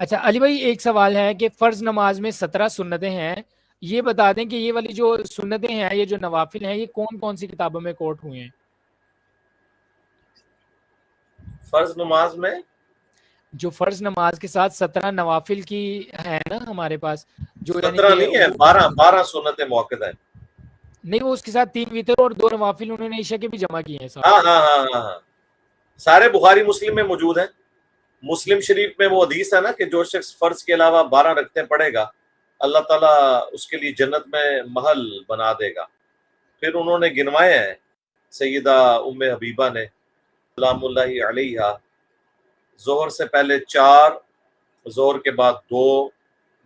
اچھا علی بھائی ایک سوال ہے کہ فرض نماز میں 17 سنتیں ہیں، یہ بتا دیں کہ یہ والی جو سنتیں ہیں، یہ جو نوافل ہیں، یہ کون کون سی کتابوں میں کوٹ ہوئے ہیں؟ فرض نماز میں جو فرض نماز کے ساتھ 17 نوافل کی ہے نا ہمارے پاس، جو یعنی 17 کہ نہیں ہے، 12 سنتیں موقع ہیں. نہیں، وہ اس کے ساتھ 3 وتر اور 2 نوافل انہوں نے عشاء کے بھی جمع کیے ہیں ساتھ. ہاں ہاں ہاں ہاں ہاں، سارے بخاری مسلم میں موجود ہیں. مسلم شریف میں وہ حدیث ہے نا کہ جو شخص فرض کے علاوہ 12 رکھتے پڑے گا اللہ تعالیٰ اس کے لیے جنت میں محل بنا دے گا. پھر انہوں نے گنوائے ہیں سیدہ ام حبیبہ نے سلام اللہ علیہا، ظہر سے پہلے 4، ظہر کے بعد 2،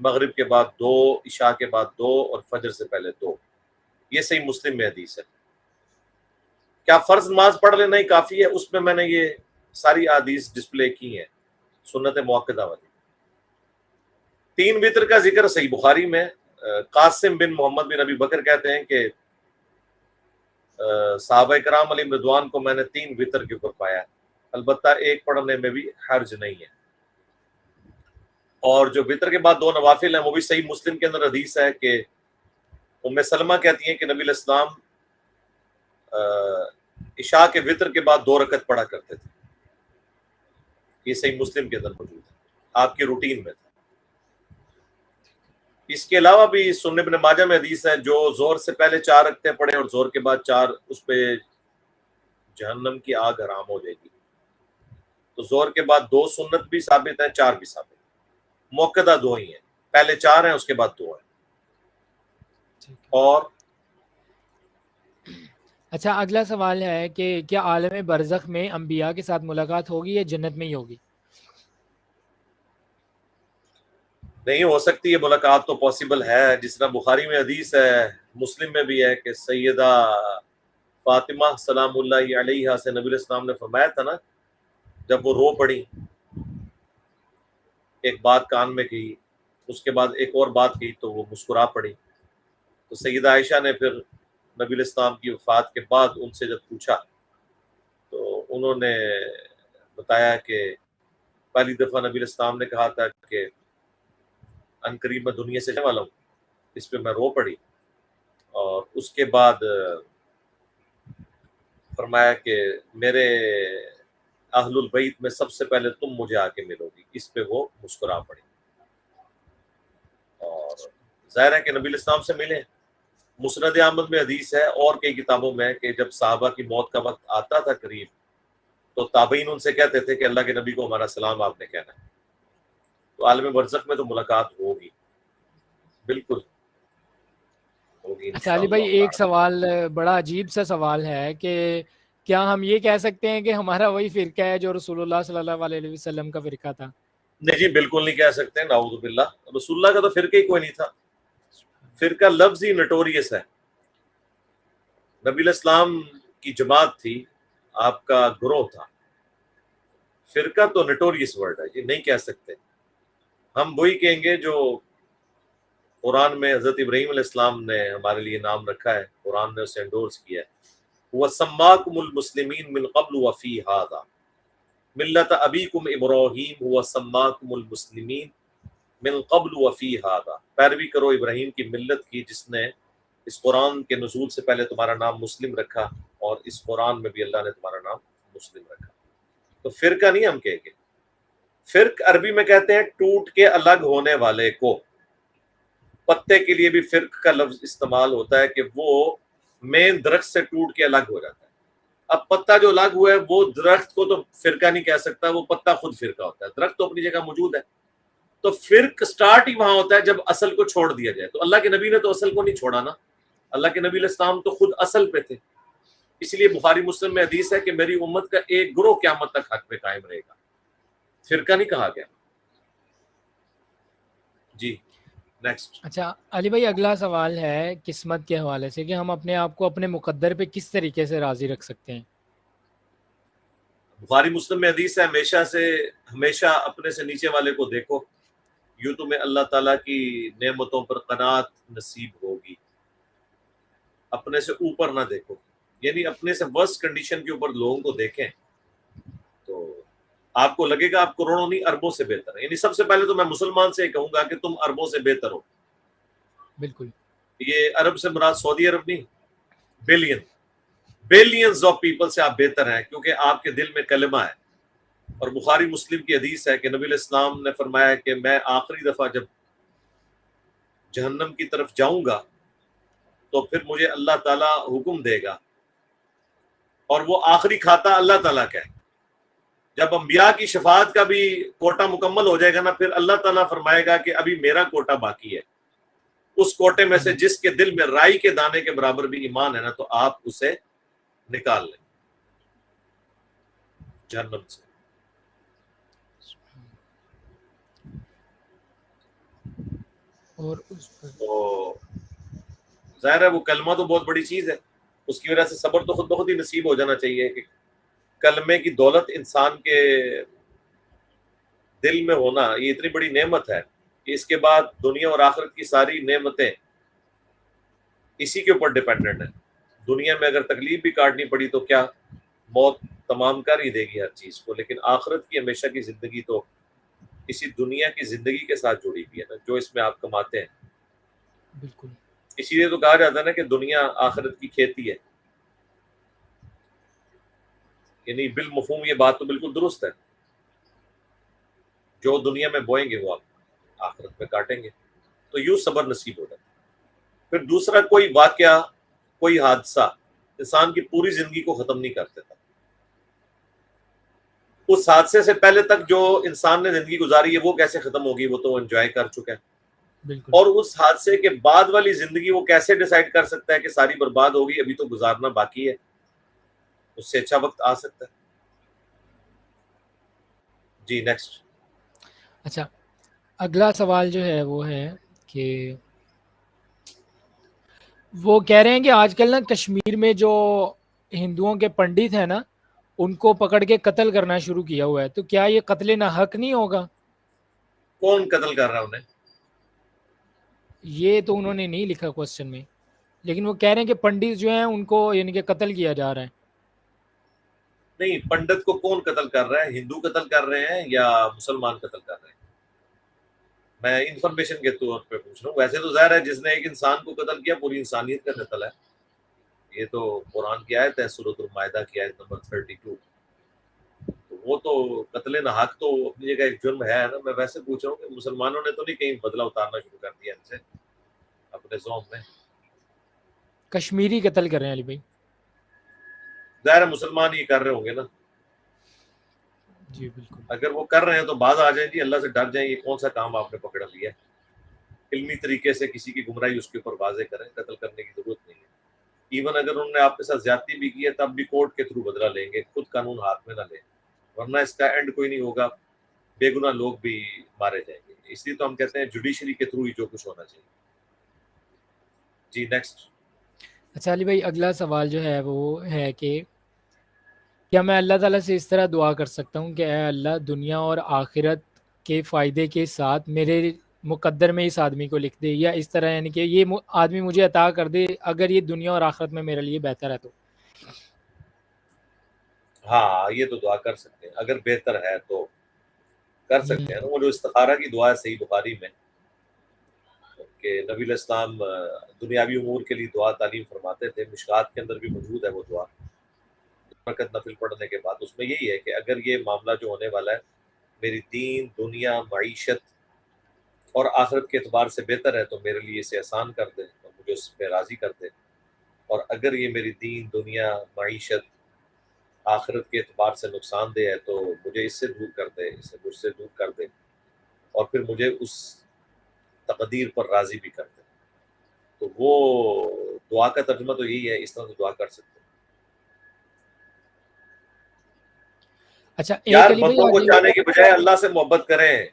مغرب کے بعد 2، عشاء کے بعد 2 اور فجر سے پہلے 2. یہ صحیح مسلم میں حدیث ہے. کیا فرض نماز پڑھ لینا ہی کافی ہے؟ اس میں نے یہ ساری احادیث ڈسپلے کی ہیں سنت موقدہ والی. 3 وتر کا ذکر صحیح بخاری میں قاسم بن محمد بن ابی بکر کہتے ہیں کہ صحابہ کرام علیہم رضوان کو میں نے 3 وتر کے اوپر پایا، البتہ ایک پڑھنے میں بھی حرج نہیں ہے. اور جو وتر کے بعد 2 نوافل ہیں وہ بھی صحیح مسلم کے اندر حدیث ہے کہ ام سلمہ کہتی ہیں کہ نبی علیہ السلام عشاء کے وتر کے بعد 2 رکعت پڑھا کرتے تھے. یہ صحیح مسلم کے اندر موجود ہے، آپ کی روٹین میں تھا. اس کے علاوہ بھی سنن ابن ماجہ میں حدیث ہے جو زور سے پہلے 4 رکعتیں پڑھے اور زور کے بعد 4، اس پہ جہنم کی آگ حرام ہو جائے گی. تو زور کے بعد 2 سنت بھی ثابت ہیں، 4 بھی ثابت ہیں. موقدہ 2 ہی ہیں، پہلے 4 ہیں، اس کے بعد 2 ہیں. اور اچھا اگلا سوال ہے کہ کیا عالم برزخ میں انبیاء کے ساتھ ملاقات ہوگی یا جنت میں ہی ہوگی؟ نہیں ہو سکتی یہ ملاقات تو پاسبل ہے، جس طرح بخاری میں حدیث ہے، مسلم میں بھی ہے کہ سیدہ فاطمہ سلام اللہ علیہا سے نبی علیہ السلام نے فرمایا تھا نا، جب وہ رو پڑی، ایک بات کان میں کہی، اس کے بعد ایک اور بات کہی تو وہ مسکرا پڑی. تو سیدہ عائشہ نے پھر نبی علیہ السلام کی وفات کے بعد ان سے جب پوچھا تو انہوں نے بتایا کہ پہلی دفعہ نبی علیہ السلام نے کہا تھا کہ عنقریب میں دنیا سے جانے والا ہوں، اس پہ میں رو پڑی. اور اس کے بعد فرمایا کہ میرے اہل البیت میں سب سے پہلے تم مجھے آ کے ملو گی، اس پہ وہ مسکرا پڑی. اور ظاہر ہے کہ نبی علیہ السلام سے ملے. مسند احمد میں حدیث ہے اور کئی کتابوں میں کہ جب صحابہ کی موت کا وقت آتا تھا قریب تو تابعین ان سے کہتے تھے کہ اللہ کے نبی کو ہمارا سلام آپ نے کہنا ہے. تو عالم برزخ میں تو ملاقات ہوگی، بالکل ہوگی اچھا علی بھائی انشاءاللہ ایک تعالی. سوال بڑا عجیب سا سوال ہے کہ کیا ہم یہ کہہ سکتے ہیں کہ ہمارا وہی فرقہ ہے جو رسول اللہ صلی اللہ علیہ وسلم کا فرقہ تھا؟ نہیں جی بالکل نہیں کہہ سکتے، نعوذ باللہ. رسول اللہ کا تو فرقہ ہی کوئی نہیں تھا. فرقہ لفظ ہی نٹوریس ہے. نبی علیہ السلام کی جماعت تھی، آپ کا گروہ تھا. فرقہ تو نٹوریس ورڈ ہے، یہ نہیں کہہ سکتے. ہم وہی کہیں گے جو قرآن میں حضرت ابراہیم علیہ السلام نے ہمارے لیے نام رکھا ہے، قرآن نے اسے انڈورس کیا ہے. وَسَمَّاكُمُ الْمُسْلِمِينَ مِنْ قَبْلُ وَفِي هَذَا مِلَّةَ أَبِيكُمْ إِبْرَاهِيمَ وَسَمَّاكُمُ الْمُسْلِمِينَ مِنْ قَبْلُ وَفِي هَذَا. پیروی کرو ابراہیم کی ملت کی جس نے اس قرآن کے نزول سے پہلے تمہارا نام مسلم رکھا اور اس قرآن میں بھی اللہ نے تمہارا نام مسلم رکھا. تو فرقہ نہیں ہم کہیں گے. فرق عربی میں کہتے ہیں ٹوٹ کے الگ ہونے والے کو. پتے کے لیے بھی فرق کا لفظ استعمال ہوتا ہے کہ وہ مین درخت سے ٹوٹ کے الگ ہو جاتا ہے. اب پتا جو الگ ہوا ہے وہ درخت کو تو فرقہ نہیں کہہ سکتا، وہ پتا خود فرقہ ہوتا ہے. درخت تو اپنی جگہ موجود ہے. تو فرق سٹارٹ ہی وہاں ہوتا ہے جب اصل کو چھوڑ دیا جائے. تو اللہ کے نبی نے تو اصل کو نہیں چھوڑا نا، اللہ کے نبی علیہ السلام تو خود اصل پہ تھے. اس لیے بخاری مسلم میں حدیث ہے کہ میری امت کا ایک گروہ قیامت تک حق پہ قائم رہے گا. فرقہ نہیں کہا گیا. جی نیکسٹ. اچھا علی بھائی اگلا سوال ہے قسمت کے حوالے سے کہ ہم اپنے آپ کو اپنے مقدر پہ کس طریقے سے راضی رکھ سکتے ہیں؟ بخاری مسلم میں حدیث ہے ہمیشہ اپنے سے نیچے والے کو دیکھو، یوں تمہیں اللہ تعالیٰ کی نعمتوں پر قناعت نصیب ہوگی. اپنے سے اوپر نہ دیکھو، یعنی اپنے سے ورسٹ کنڈیشن کے اوپر لوگوں کو دیکھیں تو آپ کو لگے گا آپ کروڑوں نہیں اربوں سے بہتر ہے. یعنی سب سے پہلے تو میں مسلمان سے کہوں گا کہ تم اربوں سے بہتر ہو. بالکل. یہ عرب سے مراد سعودی عرب نہیں، بلینز آف پیپل سے آپ بہتر ہیں، کیونکہ آپ کے دل میں کلمہ ہے. اور بخاری مسلم کی حدیث ہے کہ نبی علیہ السلام نے فرمایا کہ میں آخری دفعہ جب جہنم کی طرف جاؤں گا تو پھر مجھے اللہ تعالیٰ حکم دے گا، اور وہ آخری کھاتا اللہ تعالیٰ کا ہے. جب انبیاء کی شفاعت کا بھی کوٹا مکمل ہو جائے گا نا، پھر اللہ تعالیٰ فرمائے گا کہ ابھی میرا کوٹا باقی ہے. اس کوٹے میں سے جس کے دل میں رائی کے دانے کے برابر بھی ایمان ہے نا، تو آپ اسے نکال لیں جہنم سے. اور اس پر تو ظاہر ہے وہ کلمہ تو بہت بڑی چیز ہے، اس کی وجہ سے صبر تو خود بخود ہی نصیب ہو جانا چاہیے کہ کلمے کی دولت انسان کے دل میں ہونا یہ اتنی بڑی نعمت ہے کہ اس کے بعد دنیا اور آخرت کی ساری نعمتیں اسی کے اوپر ڈیپینڈنٹ ہیں. دنیا میں اگر تکلیف بھی کاٹنی پڑی تو کیا، موت تمام کر ہی دے گی ہر چیز کو، لیکن آخرت کی ہمیشہ کی زندگی تو اسی دنیا کی زندگی کے ساتھ جڑی ہوئی ہے نا، جو اس میں آپ کماتے ہیں. بالکل. اسی لیے تو کہا جاتا ہے نا کہ دنیا آخرت کی کھیتی ہے. یعنی بالمفہوم یہ بات تو بالکل درست ہے، جو دنیا میں بوئیں گے وہ آپ آخرت میں کاٹیں گے. تو یوں صبر نصیب ہو جاتا ہے. پھر دوسرا، کوئی واقعہ کوئی حادثہ انسان کی پوری زندگی کو ختم نہیں کر دیتا. اس حادثے سے پہلے تک جو انسان نے زندگی گزاری ہے وہ کیسے ختم ہوگی، وہ تو انجوائے کر چکا ہے. بالکل. اور اس حادثے کے بعد والی زندگی وہ کیسے ڈیسائیڈ کر سکتا ہے کہ ساری برباد ہوگی، ابھی تو گزارنا باقی ہے، اس سے اچھا وقت آ سکتا ہے. جی نیکسٹ. اچھا، اگلا سوال جو ہے وہ ہے کہ وہ کہہ رہے ہیں کہ آج کل نا کشمیر میں جو ہندوؤں کے پنڈت ہیں نا، ان کو پکڑ کے قتل کرنا شروع کیا ہوا ہے، تو کیا یہ قتل ناحق نہیں ہوگا؟ کون قتل کر رہا ہے انہیں؟ یہ تو انہوں نے نہیں لکھا کوشچن میں، لیکن وہ کہہ رہے ہیں کہ پنڈت جو ہیں ان کو یعنی کہ قتل کیا جا رہا ہے. نہیں، پنڈت کو کون قتل کر رہا ہے؟ ہندو قتل کر رہے ہیں یا مسلمان قتل کر رہے ہیں؟ میں انفارمیشن کے طور پہ پوچھ رہا ہوں. ویسے تو ظاہر ہے جس نے ایک انسان کو قتل کیا پوری انسانیت کا قتل ہے. یہ تو قرآن کی آیت ہے، سورۃ المائدہ کی آیت نمبر 32. تو وہ تو قتل ناحق تو اپنی جگہ ایک جرم ہے نا. میں ویسے پوچھ رہا ہوں کہ مسلمانوں نے تو نہیں کہیں بدلہ اتارنا شروع کر دیا ان سے اپنے زوم میں؟ کشمیری قتل کر رہے ہیں علی بھائی. ظاہر مسلمان ہی کر رہے ہوں گے نا. جی بالکل. اگر وہ کر رہے ہیں تو باز آ جائیں جی، اللہ سے ڈر جائیں. یہ کون سا کام آپ نے پکڑ لیا ہے؟ علمی طریقے سے کسی کی گمراہی اس کے اوپر واضح کریں، قتل کرنے کی ضرورت نہیں ہے. ایون اگر انہوں نے آپ کے ساتھ زیادتی بھی کی ہے تب بھی کورٹ کے تھرو بدلہ لیں گے، خود قانون ہاتھ میں نہ لیں، ورنہ اس کا اینڈ کوئی نہیں ہوگا، بے گناہ لوگ بھی مارے جائیں گے. اس لیے تو ہم کہتے ہیں جوڈیشری کے تھرو ہی جو کچھ ہونا چاہیے. جی نیکسٹ. اچھا علی بھائی، اگلا سوال جو ہے وہ ہے کہ کیا میں اللہ تعالیٰ سے اس طرح دعا کر سکتا ہوں کہ اے اللہ، دنیا اور آخرت کے فائدے کے ساتھ میرے مقدر میں اس آدمی کو لکھ دے، یا اس طرح یعنی کہ یہ آدمی مجھے عطا کر دے اگر یہ دنیا اور آخرت میں میرے لیے بہتر ہے تو؟ ہاں یہ تو دعا کر سکتے ہیں، اگر بہتر ہے تو کر سکتے ہیں نا. وہ جو استخارہ کی دعا ہے صحیح بخاری میں کہ نبی علیہ السلام دنیاوی امور کے لیے دعا تعلیم فرماتے تھے. مشکات کے اندر بھی موجود ہے وہ دعا برکت نفل پڑھنے کے بعد. اس میں یہی ہے کہ اگر یہ معاملہ جو ہونے والا ہے میری دین، دنیا، معیشت اور آخرت کے اعتبار سے بہتر ہے تو میرے لیے اسے آسان کر دے اور مجھے اس پہ راضی کر دے. اور اگر یہ میری دین، دنیا، معیشت، آخرت کے اعتبار سے نقصان دہ ہے تو مجھے اس سے دور کر دے، اسے مجھ سے دور کر دے، اور پھر مجھے اس تقدیر پر راضی بھی کر دے. تو وہ دعا کا ترجمہ تو یہی ہے، اس طرح تو دعا کر سکتے ہیں. اچھا یار ایک علی بھائی بندوں کو آگے. چاہنے کی بجائے اللہ سے محبت کریں.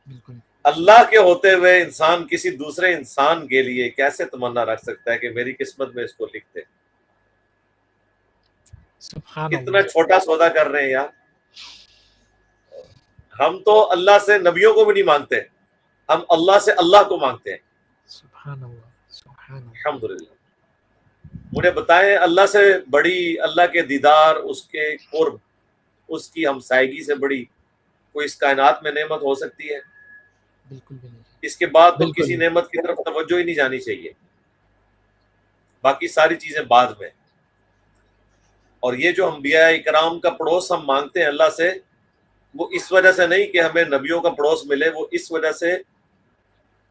بالکل. اللہ کے ہوتے ہوئے انسان کسی دوسرے انسان کے لیے کیسے تمنا رکھ سکتا ہے کہ میری قسمت میں اس کو لکھ دے؟ سبحان کتنا اللہ. چھوٹا سودا کر رہے ہیں یار. ہم تو اللہ سے نبیوں کو بھی نہیں مانگتے، ہم اللہ سے اللہ کو مانگتے ہیں. سبحان اللہ. سبحان اللہ. الحمدللہ. مجھے بتائیں اللہ سے بڑی اللہ کے دیدار، اس کے قرب اس کی ہمسائیگی سے بڑی کوئی اس کائنات میں نعمت ہو سکتی ہے؟ بالکل بھی نہیں، اس کے بعد تو بالکل کسی نہیں۔ نعمت کی طرف توجہ ہی نہیں جانی چاہیے، باقی ساری چیزیں بعد میں۔ اور یہ جو انبیاء کرام کا پڑوس ہم مانگتے ہیں اللہ سے، وہ اس وجہ سے نہیں کہ ہمیں نبیوں کا پڑوس ملے، وہ اس وجہ سے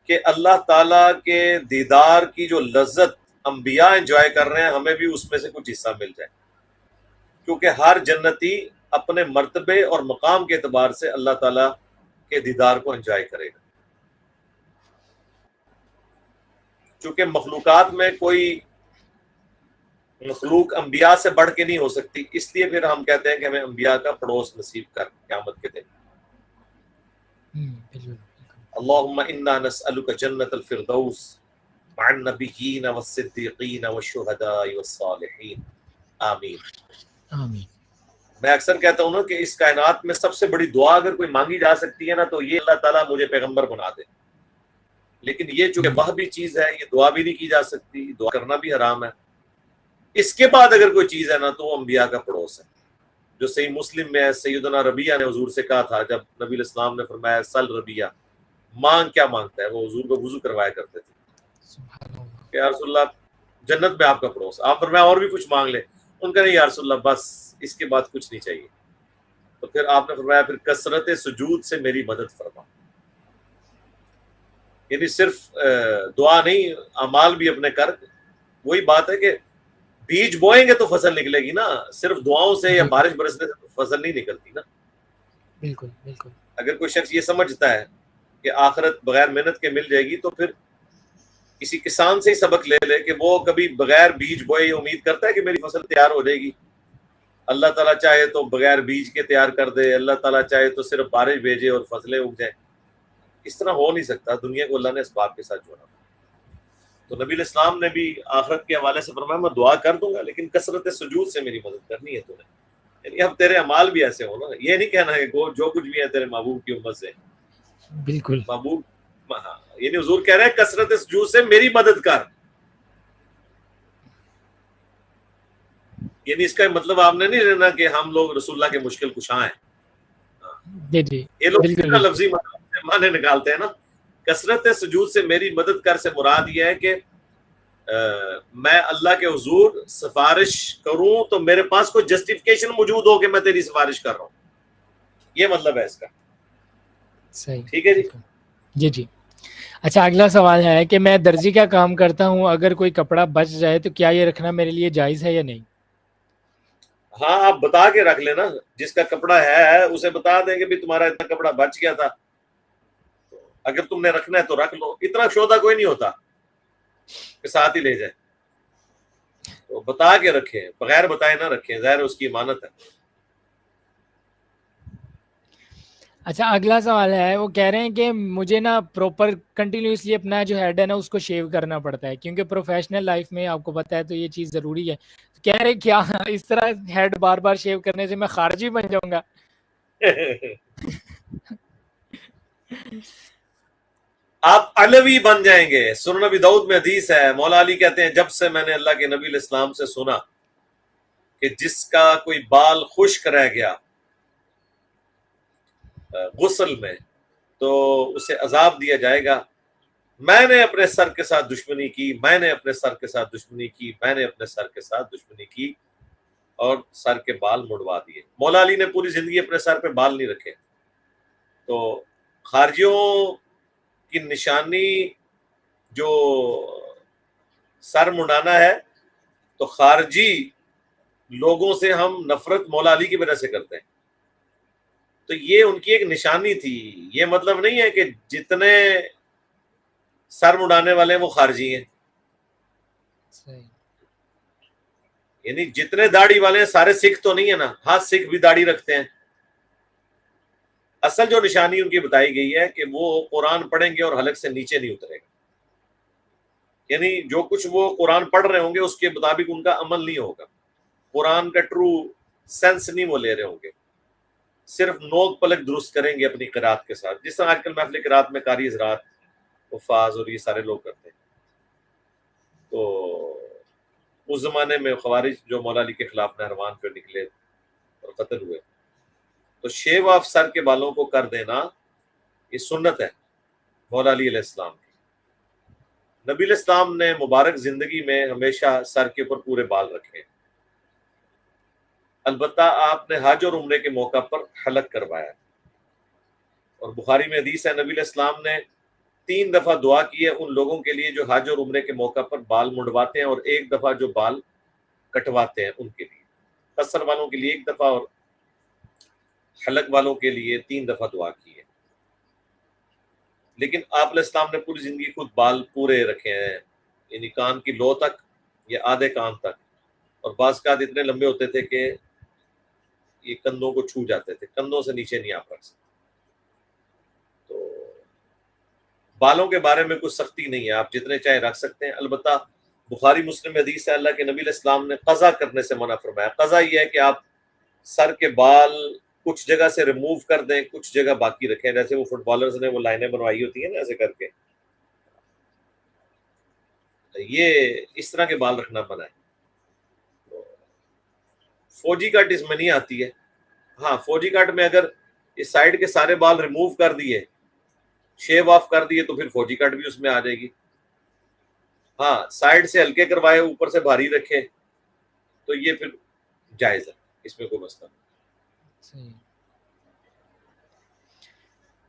کہ اللہ تعالیٰ کے دیدار کی جو لذت انبیاء انجوائے کر رہے ہیں، ہمیں بھی اس میں سے کچھ حصہ مل جائے، کیونکہ ہر جنتی اپنے مرتبے اور مقام کے اعتبار سے اللہ تعالیٰ کے دیدار کو انجوائے کرے گا۔ چونکہ مخلوقات میں کوئی مخلوق انبیاء سے بڑھ کے نہیں ہو سکتی، اس لیے پھر ہم کہتے ہیں کہ ہمیں انبیاء کا پڑوس نصیب کر قیامت کے دن۔ بالکل، اللہم انا نسألک جنت الفردوس مع النبیین والصدیقین والشہداء والصالحین، آمین۔ آمین۔ میں اکثر کہتا ہوں نا کہ اس کائنات میں سب سے بڑی دعا اگر کوئی مانگی جا سکتی ہے نا تو یہ اللہ تعالیٰ مجھے پیغمبر بنا دے، لیکن یہ چونکہ وہبی چیز ہے، یہ دعا بھی نہیں کی جا سکتی، دعا کرنا بھی حرام ہے۔ اس کے بعد اگر کوئی چیز ہے نا تو وہ انبیاء کا پڑوس ہے، جو صحیح مسلم میں ہے، سیدنا ربیعہ نے حضور سے کہا تھا جب نبی علیہ السلام نے فرمایا سل ربیعہ، مانگ کیا مانگتا ہے، وہ حضور کو وضو کروایا کرتے تھے سبحان اللہ۔ کہ یا رسول اللہ جنت میں آپ کا پڑوس، آپ فرمایا اور بھی کچھ مانگ لے، ان کا نہیں یا رسول اللہ بس اس کے بعد کچھ نہیں چاہیے۔ تو پھر آپ نے فرمایا پھر کثرت سجود سے میری مدد فرما، یعنی صرف دعا نہیں، اعمال بھی اپنے کر۔ وہی بات ہے کہ بیج بوئیں گے تو فصل نکلے گی نا، صرف دعاؤں سے یا بارش برسنے سے فصل نہیں نکلتی نا۔ بالکل بالکل۔ اگر کوئی شخص یہ سمجھتا ہے کہ آخرت بغیر محنت کے مل جائے گی تو پھر کسی کسان سے ہی سبق لے لے کہ وہ کبھی بغیر بیج بوئے امید کرتا ہے کہ میری فصل تیار ہو جائے گی۔ اللہ تعالیٰ چاہے تو بغیر بیج کے تیار کر دے، اللہ تعالیٰ چاہے تو صرف بارش بھیجے اور فصلیں اگ جائیں، اس طرح ہو نہیں سکتا۔ دنیا کو اللہ نے اسباب کے ساتھ جوڑا۔ تو نبی علیہ السلام نے بھی آخرت کے حوالے سے فرمایا میں دعا کر دوں گا لیکن کثرت سجود سے میری مدد کرنی ہے تو نے، یعنی اب تیرے اعمال بھی ایسے ہو نا، یہ نہیں کہنا ہے کہ جو کچھ بھی ہے تیرے محبوب کی امت سے، بالکل محبوب یعنی حضور کہہ رہے ہیں کثرت سجود سے میری مدد کر، یعنی اس کا مطلب آپ نے نہیں لینا کہ ہم لوگ رسول اللہ کے مشکل کشاں ہیں۔ جی جی، یہ لوگ بالکل بالکل۔ لفظی معنی نکالتے ہیں نا، کثرت سجود سے میری مدد کر سے مراد یہ ہے کہ میں اللہ کے حضور سفارش کروں تو میرے پاس کوئی جسٹیفیکیشن موجود ہو کہ میں تیری سفارش کر رہا ہوں، یہ مطلب ہے اس کا۔ صحیح، ٹھیک ہے جی۔ جی جی۔ اچھا اگلا سوال ہے کہ میں درزی کا کام کرتا ہوں، اگر کوئی کپڑا بچ جائے تو کیا یہ رکھنا میرے لیے جائز ہے یا نہیں؟ ہاں آپ بتا کے رکھ لینا، جس کا کپڑا ہے اسے بتا دیں کہ بھی تمہارا اتنا کپڑا بچ گیا تھا، اگر تم نے رکھنا ہے تو رکھ لو، اتنا شودہ کوئی نہیں ہوتا کہ ساتھ ہی لے جائے، تو بتا کے رکھیں، بغیر بتائے نہ رکھیں، ظاہر اس کی امانت ہے۔ اچھا اگلا سوال ہے، وہ کہہ رہے ہیں کہ مجھے نا پراپر کنٹینیوسلی اپنا جو ہیڈ ہے نا اس کو شیو کرنا پڑتا ہے، کیونکہ پروفیشنل لائف میں آپ کو پتہ ہے تو یہ چیز ضروری ہے۔ کہہ رہے کیا اس طرح ہیڈ بار بار شیو کرنے سے میں خارجی بن جاؤں گا؟ آپ علوی بن جائیں گے۔ سنن نبی داؤد میں حدیث ہے، مولا علی کہتے ہیں جب سے میں نے اللہ کے نبی علیہ السلام سے سنا کہ جس کا کوئی بال خشک رہ گیا غسل میں تو اسے عذاب دیا جائے گا، میں نے اپنے سر کے ساتھ دشمنی کی، میں نے اپنے سر کے ساتھ دشمنی کی، میں نے اپنے سر کے ساتھ دشمنی کی، اور سر کے بال مڑوا دیے۔ مولا علی نے پوری زندگی اپنے سر پہ بال نہیں رکھے۔ تو خارجیوں کی نشانی جو سر منڈانا ہے، تو خارجی لوگوں سے ہم نفرت مولا علی کی وجہ سے کرتے ہیں، تو یہ ان کی ایک نشانی تھی۔ یہ مطلب نہیں ہے کہ جتنے سر منڈانے والے ہیں وہ خارجی ہیں، یعنی جتنے داڑھی والے ہیں سارے سکھ تو نہیں ہے نا، ہاں سکھ بھی داڑھی رکھتے ہیں۔ اصل جو نشانی ان کی بتائی گئی ہے کہ وہ قرآن پڑھیں گے اور حلق سے نیچے نہیں اترے گا، یعنی جو کچھ وہ قرآن پڑھ رہے ہوں گے اس کے مطابق ان کا عمل نہیں ہوگا، قرآن کا ٹرو سینس نہیں وہ لے رہے ہوں گے، صرف نوک پلک درست کریں گے اپنی قرات کے ساتھ، جس طرح آج کل محفل قرات میں قاری حضرات حفاظ اور یہ سارے لوگ کرتے ہیں۔ تو اس زمانے میں خوارج جو مولا علی کے خلاف نہروان پہ نکلے اور قتل ہوئے، تو شیو آف سر کے بالوں کو کر دینا یہ سنت ہے مولا علی علیہ السلام کی۔ نبی علیہ السلام نے مبارک زندگی میں ہمیشہ سر کے اوپر پورے بال رکھے ہیں، البتہ آپ نے حج اور عمرے کے موقع پر حلق کروایا، اور بخاری میں حدیث ہے نبی علیہ السلام نے 3 دفعہ دعا کی ہے ان لوگوں کے لیے جو حج اور عمرے کے موقع پر بال منڈواتے ہیں، اور 1 دفعہ جو بال کٹواتے ہیں ان کے لیے، قصر والوں کے لیے 1 دفعہ اور حلق والوں کے لیے 3 دفعہ دعا کی ہے۔ لیکن آپ علیہ السلام نے پوری زندگی خود بال پورے رکھے ہیں، یعنی کان کی لو تک یا آدھے کان تک، اور بعض کا اتنے لمبے ہوتے تھے کہ یہ کندھوں کو چھو جاتے تھے، کندھوں سے نیچے نہیں آپ رکھ سکتے۔ تو بالوں کے بارے میں کوئی سختی نہیں ہے، آپ جتنے چاہے رکھ سکتے ہیں، البتہ بخاری مسلم حدیث ہے اللہ کے نبی علیہ السلام نے قضا کرنے سے منع فرمایا۔ قضا یہ ہے کہ آپ سر کے بال کچھ جگہ سے ریموو کر دیں، کچھ جگہ باقی رکھیں، جیسے وہ فٹ بالرز نے وہ لائنیں بنوائی ہوتی ہیں نا ایسے کر کے، یہ اس طرح کے بال رکھنا منع ہے۔ فوجی کٹ اس میں نہیں آتی ہے، ہاں فوجی کٹ میں اگر اس سائڈ کے سارے بال ریموو کر دیے، شیو آف کر دیے، تو پھر فوجی کٹ بھی اس میں آ جائے گی۔ ہاں سائڈ سے ہلکے کروائے اوپر سے بھاری رکھے تو یہ پھر جائز ہے، اس میں کوئی مسئلہ نہیں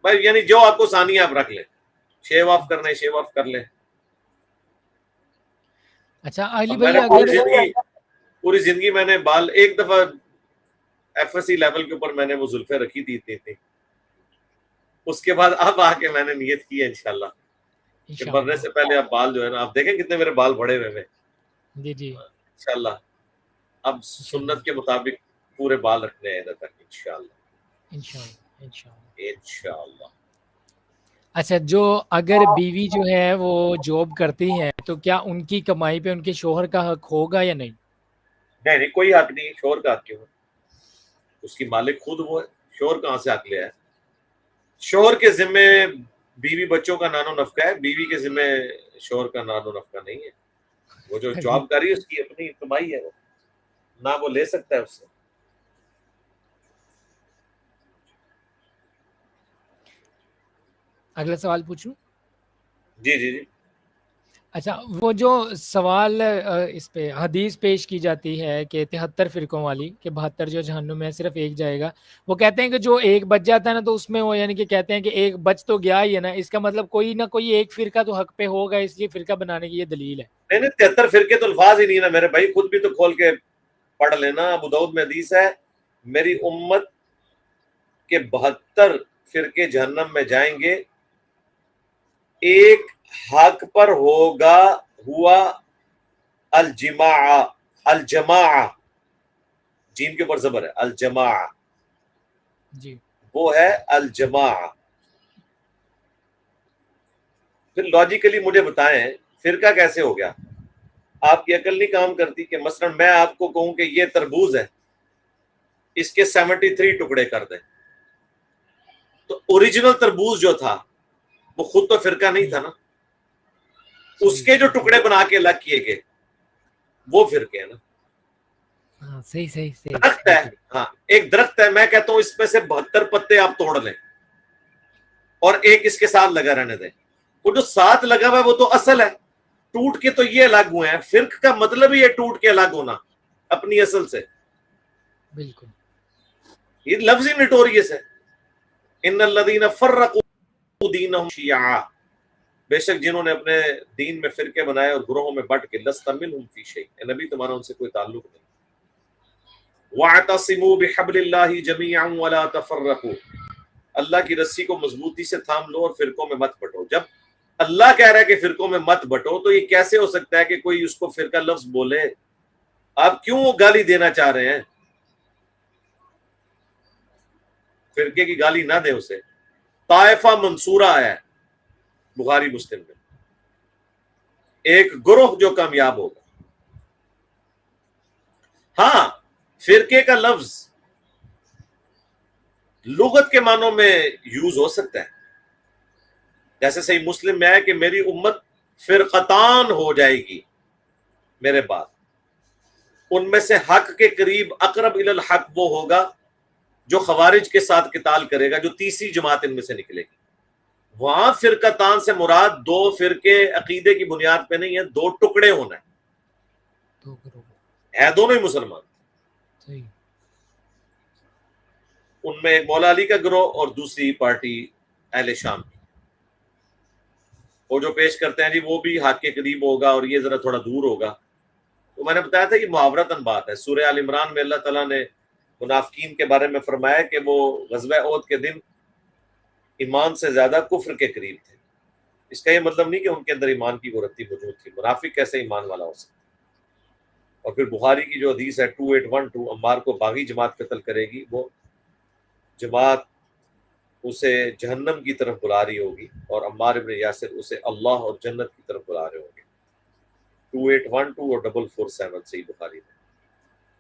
بھائی، یعنی جو آپ کو آسانی آپ رکھ لیں، شیو آف کرنا ہے شیو آف کر لیں۔ اچھا علی اب میں بھائی نے اگر پوری زندگی میں نے بال 1 دفعہ ایف ایس سی لیول کے اوپر میں نے وہ زلفیں رکھی تھی اتنی اتنی، اس کے بعد اب آ کے میں نے نیت کی ہے انشاءاللہ کہ مرنے سے پہلے اب بال جو ہے نا، آپ دیکھیں کتنے میرے بال بڑے ہوئے ہیں جی جی انشاءاللہ، اب سنت کے مطابق پورے بال رکھنے ہیں ادھر تک انشاءاللہ انشاءاللہ۔ اچھا، جو اگر بیوی جو ہے وہ جاب کرتی ہیں تو کیا ان کی کمائی پہ ان کے شوہر کا حق ہوگا یا نہیں؟ نہیں کوئی حق نہیں، شوہر کا حق کیوں ہے؟ اس کی مالک خود وہ ہے، شوہر کہاں سے حق لیا ہے؟ شوہر کے ذمے بیوی بچوں کا نان و نفقہ ہے، بیوی کے ذمے شوہر کا نان و نفقہ نہیں ہے۔ وہ جو جاب کر رہی ہے اس کی اپنی کمائی ہے، وہ نہ وہ لے سکتا ہے اس سے۔ اگلا سوال پوچھوں؟ جی جی جی اچھا، وہ جو سوال اس پہ حدیث پیش کی جاتی ہے کہ 73 فرقوں والی کہ 72 جو جہنم میں صرف ایک جائے گا، وہ کہتے ہیں کہ جو ایک بچ جاتا ہے نا تو اس میں وہ یعنی کہ کہتے ہیں کہ ایک بچ تو گیا ہی ہے نا، اس کا مطلب کوئی نہ کوئی ایک فرقہ تو حق پہ ہوگا، اس لیے فرقہ بنانے کی یہ دلیل ہے۔ نہیں 73 فرقے تو الفاظ ہی نہیں نا میرے بھائی، خود بھی تو کھول کے پڑھ لینا، ابو داؤد میں حدیث ہے میری امت کے 72 فرقے جہنم میں جائیں گے، ایک حق پر ہوگا ہوا الجماع، جیم کے اوپر زبر ہے، الجماع جی وہ ہے الجماع۔ پھر لاجیکلی مجھے بتائیں فرقہ کیسے ہو گیا؟ آپ کی عقل نہیں کام کرتی کہ مثلا میں آپ کو کہوں کہ یہ تربوز ہے، اس کے 73 ٹکڑے کر دیں، تو اوریجنل تربوز جو تھا وہ خود تو فرقہ نہیں تھا نا، اس کے جو ٹکڑے بنا کے الگ کیے گئے وہ فرقے ہیں نا۔ صحیح درخت ہے، ہاں ایک درخت ہے، میں کہتا ہوں اس میں سے 72 پتے آپ توڑ لیں اور ایک اس کے ساتھ لگا رہنے دیں، وہ جو ساتھ لگا ہوا ہے وہ تو اصل ہے، ٹوٹ کے تو یہ الگ ہوئے ہیں۔ فرق کا مطلب ہی ہے ٹوٹ کے الگ ہونا اپنی اصل سے، بالکل یہ لفظ ہی نٹوریس ہے، ان الذین فرقوا دینہم شیعا، بے شک جنہوں نے اپنے دین میں فرقے بنائے اور گروہوں میں بٹ کے، لست منہم فی شیء، نبی تمہارا ان سے کوئی تعلق نہیں۔ وَاعْتَصِمُوا بِحَبْلِ اللَّهِ جَمِيعًا وَلَا تَفَرَّقُوا، اللہ کی رسی کو مضبوطی سے تھام لو اور فرقوں میں مت بٹو۔ جب اللہ کہہ رہا ہے کہ فرقوں میں مت بٹو تو یہ کیسے ہو سکتا ہے کہ کوئی اس کو فرقہ لفظ بولے؟ آپ کیوں گالی دینا چاہ رہے ہیں؟ فرقے کی گالی نہ دیں اسے۔ طائفہ منصورہ ہے بخاری مسلم میں، ایک گروہ جو کامیاب ہوگا۔ ہاں فرقے کا لفظ لغت کے معنوں میں یوز ہو سکتا ہے، جیسے صحیح مسلم میں ہے کہ میری امت فرقتان ہو جائے گی میرے بعد، ان میں سے حق کے قریب اقرب الی الحق وہ ہوگا جو خوارج کے ساتھ قتال کرے گا، جو تیسری جماعت ان میں سے نکلے گی. وہاں فرقتان سے مراد دو فرقے عقیدے کی بنیاد پہ نہیں ہے، دو ٹکڑے ہونا ہے دونوں ہی مسلمان. صحیح. ان میں ایک مولا علی کا گروہ اور دوسری پارٹی اہل شام کی. وہ جو پیش کرتے ہیں جی وہ بھی حق کے قریب ہوگا اور یہ ذرا تھوڑا دور ہوگا. تو میں نے بتایا تھا یہ محاورتاً بات ہے. سورہ آل عمران میں اللہ تعالیٰ نے منافقین کے بارے میں فرمایا کہ وہ غزوہ احد کے دن ایمان سے زیادہ کفر کے قریب تھے. اس کا یہ مطلب نہیں کہ ان کے اندر ایمان کی وہ رتی موجود تھی. منافق کیسے ایمان والا ہو سکتا. اور پھر بخاری کی جو حدیث ہے 2812 عمار کو باغی جماعت قتل کرے گی، وہ جماعت اسے جہنم کی طرف بلا رہی ہوگی اور عمار ابن یاسر اسے اللہ اور جنت کی طرف بلا رہے ہوں گے. 2812 اور 447 صحیح بخاری میں.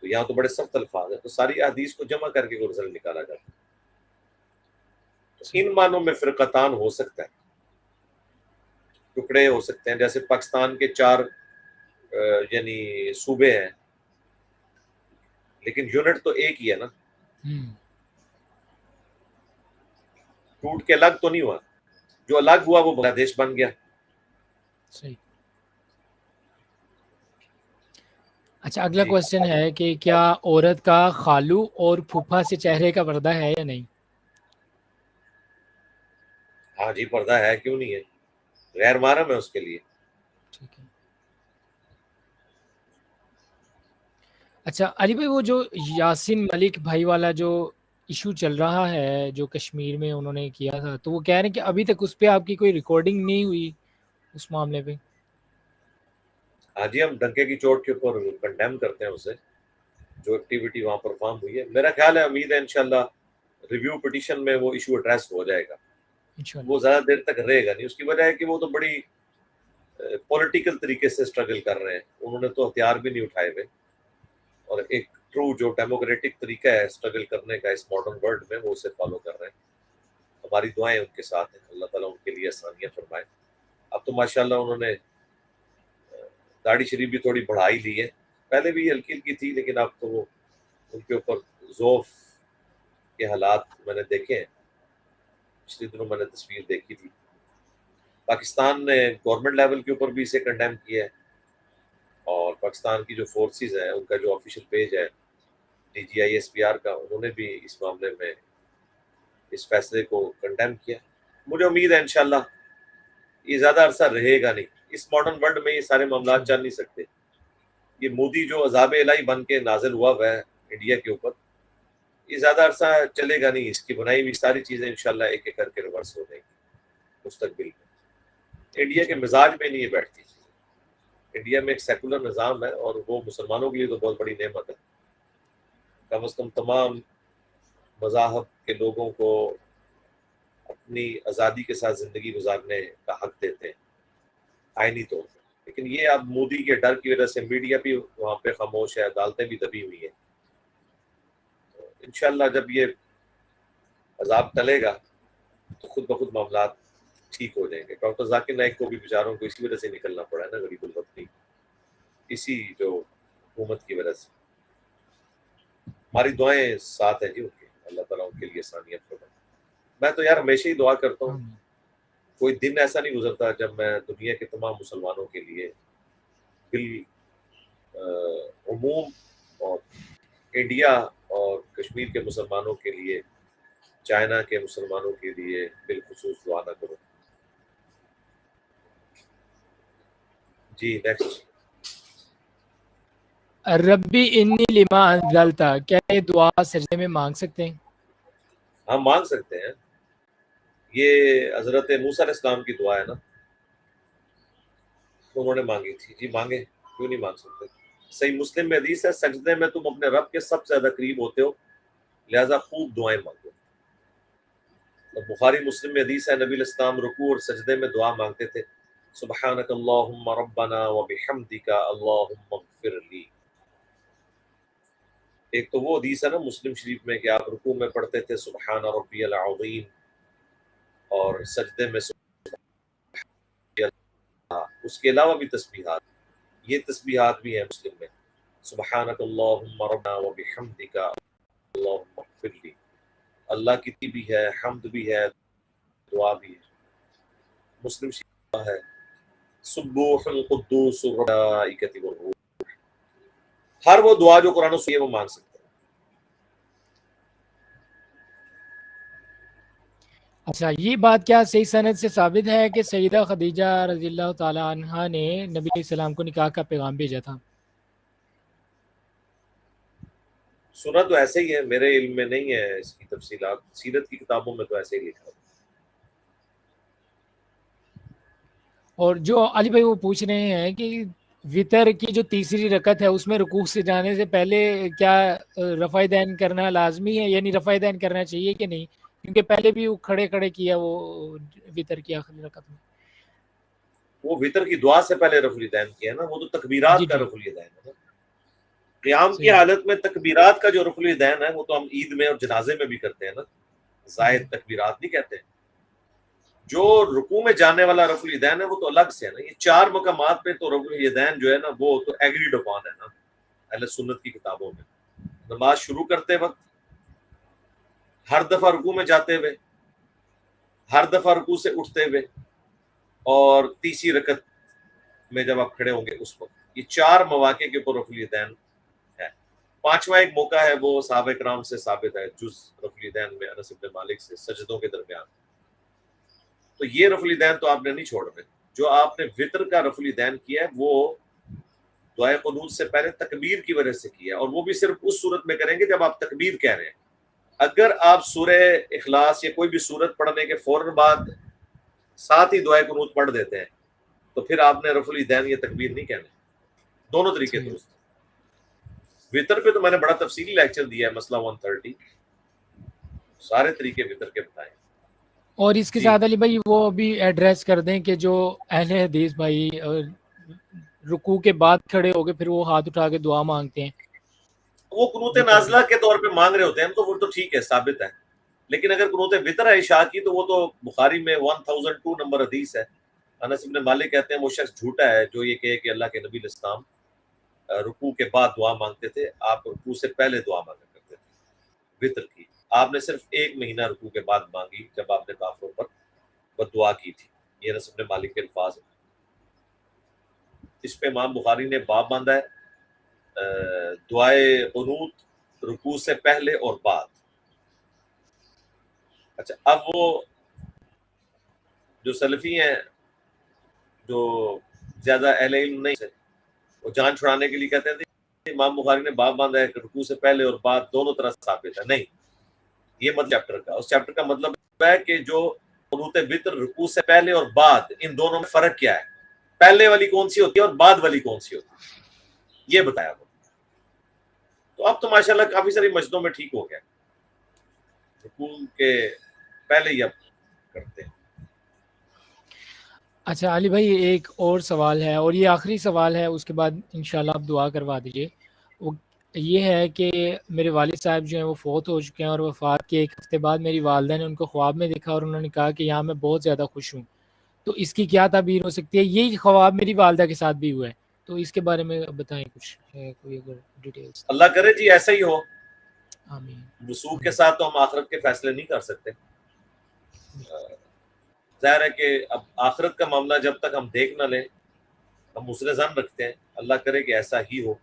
تو یہاں تو بڑے سخت الفاظ ہیں. تو ساری حدیث کو جمع کر کے وہ رزلٹ نکالا جاتا ہے. تو ان معنوں میں فرقتان ہو سکتا ہے، ٹکڑے ہو سکتے ہیں. جیسے پاکستان کے 4 یعنی صوبے ہیں، لیکن یونٹ تو ایک ہی ہے نا. ٹوٹ کے الگ تو نہیں ہوا. جو الگ ہوا وہ بنگلہ دیش بن گیا. صحیح. اچھا اگلا جی کوشچن ہے کہ کیا عورت کا خالو اور پھوپھا سے چہرے کا پردہ ہے یا نہیں؟ ہاں جی پردہ ہے، کیوں نہیں ہے. غیر محرم ہے اس کے لیے. ٹھیک ہے. اچھا علی بھائی، وہ جو یاسین ملک بھائی والا جو ایشو چل رہا ہے جو کشمیر میں انہوں نے کیا تھا، تو وہ کہہ رہے ہیں کہ ابھی تک اس پہ آپ کی کوئی ریکارڈنگ نہیں ہوئی اس معاملے پہ. ہاں جی ہم ڈنکے کی چوٹ کے اوپر کنڈیم کرتے ہیں اسے، جو ایکٹیویٹی وہاں پرفارم ہوئی ہے. میرا خیال ہے، امید ہے انشاءاللہ ریویو پٹیشن میں وہ ایشو ایڈریس ہو جائے گا. انشاءاللہ. وہ زیادہ دیر تک رہے گا نہیں. اس کی وجہ ہے کہ وہ تو بڑی پولیٹیکل طریقے سے اسٹرگل کر رہے ہیں. انہوں نے تو ہتھیار بھی نہیں اٹھائے ہوئے، اور ایک ٹرو جو ڈیموکریٹک طریقہ ہے اسٹرگل کرنے کا اس ماڈرن ورلڈ میں، وہ اسے فالو کر رہے ہیں. ہماری دعائیں ان کے ساتھ ہیں، اللہ تعالیٰ ان کے لیے آسانیاں فرمائے. اب تو ماشاءاللہ انہوں نے داڑھی شریف بھی تھوڑی بڑھائی لی ہے. پہلے بھی ہلکی ہلکی تھی، لیکن اب تو وہ ان کے اوپر ذوف کے حالات میں نے دیکھے ہیں. پچھلے دنوں میں نے تصویر دیکھی تھی. پاکستان نے گورنمنٹ لیول کے اوپر بھی اسے کنڈیم کیا ہے، اور پاکستان کی جو فورسز ہیں ان کا جو آفیشیل پیج ہے DGISPR کا، انہوں نے بھی اس معاملے میں اس فیصلے کو کنڈیم کیا. مجھے امید ہے انشاءاللہ یہ زیادہ عرصہ رہے گا نہیں. اس ماڈرن ورلڈ میں یہ سارے معاملات چل نہیں سکتے. یہ مودی جو عذاب الہی بن کے نازل ہوا ہے انڈیا کے اوپر، یہ زیادہ عرصہ چلے گا نہیں. اس کی بنائی ہوئی ساری چیزیں انشاءاللہ ایک ایک کر کے ریورس ہو جائیں گی مستقبل میں. انڈیا کے مزاج میں نہیں یہ بیٹھتی. انڈیا میں ایک سیکولر نظام ہے، اور وہ مسلمانوں کے لیے تو بہت بڑی نعمت ہے. کم از کم تمام مذاہب کے لوگوں کو اپنی آزادی کے ساتھ زندگی گزارنے کا حق دیتے ہیں آئینی طور پر. لیکن یہ اب مودی کے ڈر کی وجہ سے میڈیا بھی وہاں پہ خاموش ہے، عدالتیں بھی دبی ہوئی ہیں. انشاءاللہ جب یہ عذاب ٹلے گا تو خود بخود معاملات ٹھیک ہو جائیں گے. ڈاکٹر ذاکر نائک کو بھی بیچاروں کو اسی وجہ سے نکلنا پڑا ہے نا، غریب الوطنی، اسی جو حکومت کی وجہ سے. ہماری دعائیں ساتھ ہیں جی ان کے. اللہ تعالیٰ ان کے لیے آسانیاں فرمائے. میں تو یار ہمیشہ ہی دعا کرتا ہوں، کوئی دن ایسا نہیں گزرتا جب میں دنیا کے تمام مسلمانوں کے لیے عموم اور انڈیا اور کشمیر کے مسلمانوں کے لیے، چائنا کے مسلمانوں کے لیے بالخصوص دعا نہ کروں. جی نیکسٹ. ربی انی لما انزلتا، کیا یہ دعا سجدے میں مانگ سکتے ہیں؟ ہم مانگ سکتے ہیں. یہ حضرت موسیٰ علیہ السلام کی دعا ہے نا، انہوں نے مانگی تھی. جی مانگے، کیوں نہیں مانگ سکتے. صحیح مسلم میں حدیث ہے، سجدے میں تم اپنے رب کے سب سے زیادہ قریب ہوتے ہو، لہذا خوب دعائیں مانگو. بخاری مسلم میں حدیث ہے، نبی علیہ السلام رکوع اور سجدے میں دعا مانگتے تھے، سبحانک اللہم ربنا وبحمدک اللہم اغفر لی. ایک تو وہ حدیث ہے نا مسلم شریف میں کہ آپ رکوع میں پڑھتے تھے سبحان ربی العظیم، اور سجدے میں اس کے علاوہ بھی تسبیحات، یہ تسبیحات بھی ہیں مسلم میں، سبحانک اللہم ربنا وبحمدک اللہم اغفر لی. اللہ کی بھی ہے، حمد بھی ہے، دعا بھی ہے. مسلم شریف ہے سبوح القدوس الملائکۃ والروح. ہر وہ دعا جو قرآن و سنت وہ مانگ سکتے ہیں. اچھا، یہ بات کیا صحیح سند سے ثابت ہے کہ سیدہ خدیجہ رضی اللہ تعالی عنہا نے نبی علیہ السلام کو نکاح کا پیغام بھیجا تھا؟ سنا تو ایسے ہی ہے، میرے علم میں نہیں ہے اس کی تفصیلات، سیرت کی کتابوں میں تو ایسے ہی لکھا ہے. اور جو علی بھائی وہ پوچھ رہے ہیں کہ وطر کی جو تیسری رکعت ہے اس میں رکوع سے جانے سے پہلے کیا رفع دین کرنا لازمی ہے، یعنی رفع دین کرنا چاہیے کہ نہیں؟ کیونکہ پہلے بھی وہ کھڑے کھڑے کیا وہ وطر کی آخری رکعت میں. وہ وطر کی دعا سے پہلے رفع الیدین کیا ہے نا، وہ تو تکبیرات جی کا جی رفع الیدین ہے نا. قیام کی صحیح. حالت میں تکبیرات کا جو رفع الیدین ہے وہ تو ہم عید میں اور جنازے میں بھی کرتے ہیں نا، زائد تکبیرات نہیں کہتے ہیں. جو رکوع میں جانے والا رفع الیدین ہے وہ تو الگ سے ہے نا. یہ 4 مقامات پہ تو رفع الیدین جو ہے نا وہ تو ایگریڈ اپون ہے نا اہل سنت کی کتابوں میں. نماز شروع کرتے وقت، ہر دفعہ رکوع میں جاتے ہوئے، ہر دفعہ رکوع سے اٹھتے ہوئے، اور تیسری رکعت میں جب آپ کھڑے ہوں گے اس وقت. یہ 4 مواقع کے اوپر رفع الیدین ہے. 5واں ایک موقع ہے وہ صحابہ کرام سے ثابت ہے جز رفع الیدین میں انس بن مالک سے سجدوں کے درمیان. تو یہ رفع الیدین تو آپ نے نہیں چھوڑ رہے. جو آپ نے وطر کا رفع الیدین کیا ہے وہ دعائے قنوت سے پہلے تکبیر کی وجہ سے کیا ہے، اور وہ بھی صرف اس صورت میں کریں گے جب آپ تکبیر کہہ رہے ہیں. اگر آپ سورہ اخلاص یا کوئی بھی سورت پڑھنے کے فوراً بعد ساتھ ہی دعائے قنوت پڑھ دیتے ہیں تو پھر آپ نے رفع الیدین یا تکبیر نہیں کہنے. دونوں طریقے صحیح. درست ہیں. وطر پہ تو میں نے بڑا تفصیلی لیکچر دیا ہے، مسئلہ 130، سارے طریقے وطر کے بتائے. اور اس کے جی ساتھ علی بھائی وہ بھی ایڈریس کر دیں کہ جو اہل حدیث بھائی رکوع کے بعد کھڑے ہو کے پھر وہ ہاتھ اٹھا کے دعا مانگتے ہیں وہ قنوت وطر کی. نازلہ کے طور پہ مانگ رہے ہوتے ہیں تو وہ تو ٹھیک ہے، ثابت ہے. لیکن اگر قنوت وطر ہے عشاء کی تو وہ تو بخاری میں 1002 نمبر حدیث ہے. انس بن مالک کہتے ہیں وہ شخص جھوٹا ہے جو یہ کہے کہ اللہ کے نبی علیہ السلام رکوع کے بعد دعا مانگتے تھے. آپ رکوع سے پہلے دعا مانگا کرتے تھے وطر کی. آپ نے صرف 1 مہینہ رکوع کے بعد مانگی جب آپ نے کافروں پر بددعا کی تھی. یہ انس بن مالک کے الفاظ ہیں. اس پہ امام بخاری نے باب باندھا ہے دعائے قنوت رکوع سے پہلے اور بعد. اچھا، اب وہ جو سلفی ہیں جو زیادہ اہل علم نہیں ہے وہ جان چھڑانے کے لیے کہتے ہیں امام بخاری نے باب باندھا ہے کہ رکوع سے پہلے اور بعد دونوں طرح ثابت ہے. نہیں، یہ مطلب چیپٹر کا، اس چیپٹر کا مطلب ہے کہ جو قنوت وطر رکوع سے پہلے اور بعد ان دونوں میں فرق کیا ہے، پہلے والی کون سی ہوتی ہے اور بعد والی کون سی ہوتی ہے، یہ بتایا وہ. تو اب تو ماشاءاللہ کافی ساری مسجدوں میں ٹھیک ہو گیا، رکوع کے پہلے ہی اب کرتے ہیں. اچھا علی بھائی ایک اور سوال ہے اور یہ آخری سوال ہے، اس کے بعد انشاءاللہ آپ دعا کروا دیجئے. وہ یہ ہے کہ میرے والد صاحب جو ہیں وہ فوت ہو چکے ہیں اور وفات کے 1 ہفتے بعد میری والدہ نے ان کو خواب میں دیکھا اور انہوں نے کہا کہ یہاں میں بہت زیادہ خوش ہوں. تو اس کی کیا تعبیر ہو سکتی ہے؟ یہی خواب میری والدہ کے ساتھ بھی ہوا ہے، تو اس کے بارے میں بتائیں کچھ ہے کوئی اگر ڈیٹیلز. اللہ کرے جی ایسا ہی ہو. آمین. وثوق کے ساتھ تو ہم آخرت کے فیصلے نہیں کر سکتے. ظاہر ہے کہ اب آخرت کا معاملہ جب تک ہم دیکھ نہ لیں ہم حسن ظن رکھتے ہیں. اللہ کرے کہ ایسا ہی ہو.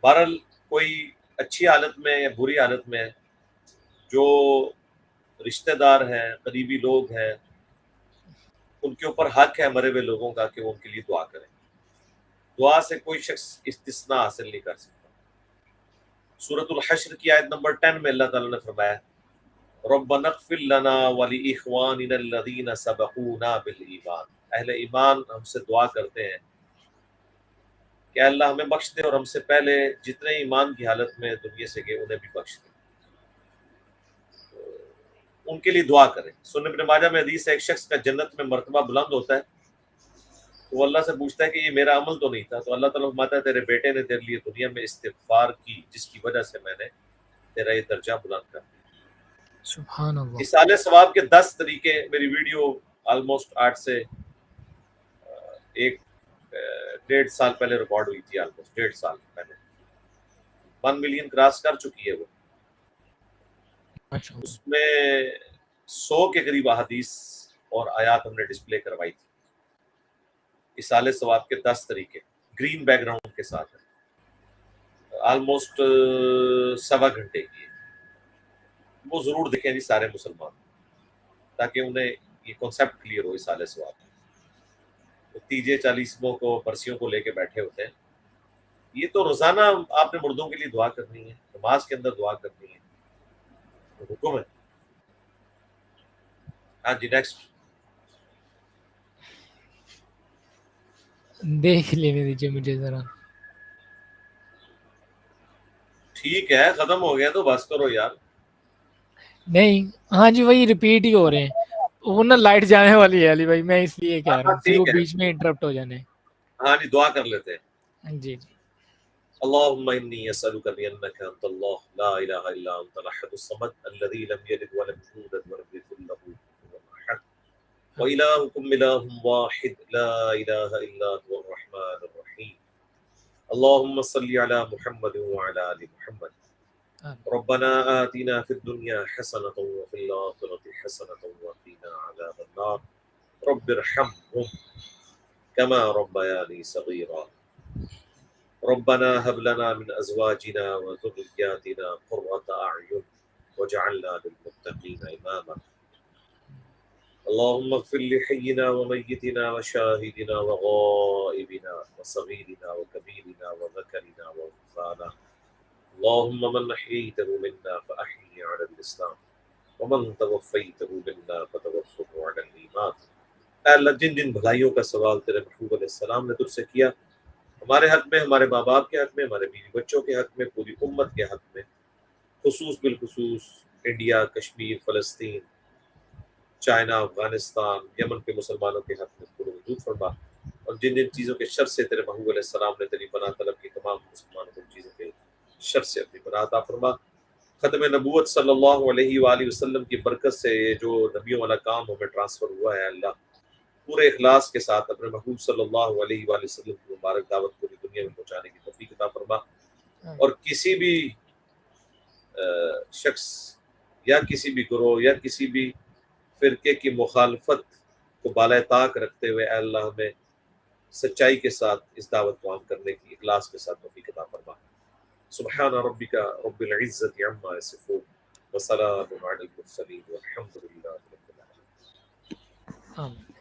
بہرحال کوئی اچھی حالت میں یا بری حالت میں جو رشتہ دار ہیں، قریبی لوگ ہیں، ان کے اوپر حق ہے مرے ہوئے لوگوں کا کہ وہ ان کے لیے دعا کریں. دعا سے کوئی شخص استثناء حاصل نہیں کر سکتا. سورۃ الحشر کی آیت نمبر 10 میں اللہ تعالیٰ نے فرمایا ربنا اغفر لنا ولاخواننا الذین سبقونا بالایمان. اہل ایمان ہم سے دعا کرتے ہیں کہ اللہ ہمیں بخش دے اور ہم سے پہلے جتنے ایمان کی حالت میں دنیا سے گئے انہیں بھی بخش دے. ان کے لیے دعا کریں. سنن ابن ماجہ میں حدیث ہے ایک شخص کا جنت میں مرتبہ بلند ہوتا ہے تو وہ اللہ سے پوچھتا ہے کہ یہ میرا عمل تو نہیں تھا، تو اللہ تعالیٰ فرماتا ہے تیرے بیٹے نے تیرے لیے دنیا میں استغفار کی جس کی وجہ سے میں نے تیرا یہ درجہ بلند کر دیا. سبحان اللہ. اصالہ ثواب کے 10 طریقے، میری ویڈیو آلموسٹ 8 سے 1.5 سال پہلے ریکارڈ ہوئی تھی. آلموسٹ 1.5 سال پہلے 1 ملین کراس کر چکی ہے وہ. ماشاء اللہ۔ اس میں 100 کے قریب احادیث اور آیات ہم نے ڈسپلے کروائی تھی۔ اصالہ ثواب کے 10 طریقے گرین بیک گراؤنڈ کے ساتھ ہیں، آلموسٹ 1.25 گھنٹے کی ہے۔ وہ ضرور دیکھیں جی سارے مسلمان، تاکہ انہیں یہ کنسیپٹ کلیئر ہو اصالہ ثواب۔ تیجے 40 کو برسیوں کو لے کے بیٹھے ہوتے ہیں، یہ تو روزانہ آپ نے مردوں کے لیے دعا کرنی ہے، نماز کے اندر دعا کرنی ہے، حکم ہے۔ ہاں جی نیکسٹ۔ دیکھ لینے دیجیے مجھے ذرا۔ ٹھیک ہے ختم ہو گیا تو بس کرو یار۔ نہیں ہاں جی وہی ریپیٹ ہی ہو رہے ہیں، وہ نا لائٹ جانے والی ہے علی بھائی، میں اس لیے کہہ رہا ہاں ہوں، پھر وہ ٹھیک ہے، بیچ میں انٹرپٹ ہو جانے۔ ہاں جی دعا کر لیتے ہیں۔ جی جی۔ اللهم إني أسألك بأنك أنت الله لا إله إلا أنت الأحد الصمد الذي لم يلد ولم يولد ولم يكن له كفوا أحد وإلهكم إله واحد لا إله إلا هو الرحمن الرحيم اللهم صل على محمد وعلى آل محمد ربنا آتنا في الدنيا حسنة وفي الآخرة حسنة وقنا عذاب النار رب ارحمهم كما ربياني صغيرا ربنا هب لنا من ازواجنا وذرياتنا قرة اعين واجعلنا للمتقين اماما اللهم اغفر لحينا وميتنا وشاهدنا وغائبنا وصغيرنا وكبيرنا وذكرنا وانثانا اللهم من احييته منا فاحيه على الاسلام ومن توفيته منا فتوفه على الايمان۔ اے اللہ جن جن بھلائیوں کا سوال تیرے محبوب علیہ السلام نے تجھ سے کیا، ہمارے حق میں، ہمارے ماں باپ کے حق میں، ہمارے بیوی بچوں کے حق میں، پوری امت کے حق میں، خصوص بالخصوص انڈیا، کشمیر، فلسطین، چائنا، افغانستان، یمن کے مسلمانوں کے حق میں پورے وجود فرما، اور جن جن چیزوں کے شر سے تیرے محبوب علیہ السلام نے تیری پناہ طلب کی، تمام مسلمانوں کو ان چیزوں کے شر سے اپنی پناہ عطا فرما۔ ختم نبوت صلی اللہ علیہ وآلہ وسلم کی برکت سے یہ جو نبیوں والا کام ہمیں ٹرانسفر ہوا ہے، اللہ پورے اخلاص کے ساتھ اپنے محبوب صلی اللہ علیہ وآلہ وسلم کی مبارک دعوت پوری دنیا میں پہنچانے کی توفیق عطا فرما، اور کسی بھی شخص یا کسی بھی گروہ یا کسی بھی فرقے کی مخالفت کو بالائے طاق رکھتے ہوئے اے اللہ ہمیں سچائی کے ساتھ اس دعوت کو عام کرنے کی اخلاص کے ساتھ توفیق عطا فرما۔ سبحان ربک رب العزت عما یصفون وسلام علی المرسلین والحمد للہ رب العالمین۔ آمین۔